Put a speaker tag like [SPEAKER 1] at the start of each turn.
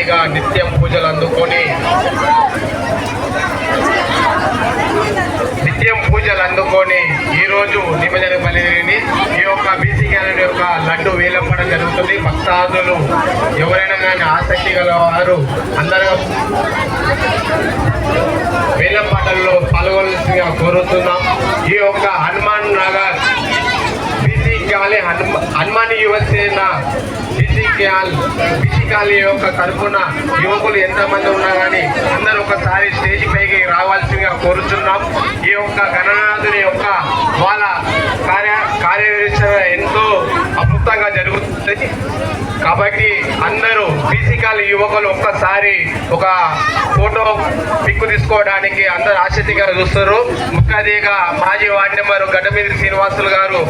[SPEAKER 1] ఒక్కసారిగా నిత్యం పూజలు అందుకొని ఈరోజు నిమజ్జనం బయలుదేరింది. ఈ యొక్క బీసీ క్యాలెండర్ యొక్క లడ్డు వేలంపడం జరుగుతుంది. భక్తాదులు ఎవరైనా కానీ ఆసక్తి గల వారు అందరూ వేలంపాటల్లో పాల్గొనాల్సిందిగా కోరుతున్నాం. ఈ యొక్క Hanuman Nagar BC colony Hanuman Yuvasena BC colony యొక్క తరఫున యువకులు ఎంతమంది ఉన్నా కానీ అందరూ ఒకసారి స్టేజ్ పైకి రావాల్సిందిగా కోరుతున్నాం. ఈ యొక్క గణనాథుని యొక్క వాళ్ళ కార్యదర్శన ఎంతో అద్భుతంగా జరుగుతుంది కాబట్టి అందరూ బీసీ కాలనీ యువకులు ఒక్కసారి ఒక ఫోటో పిక్కు తీసుకోవడానికి అందరూ ఆసక్తిగా చూస్తారు. ముఖ్య అతిథిగా మాజీ వార్డు మెంబర్ గడ్డమీది శ్రీనివాసులు గారు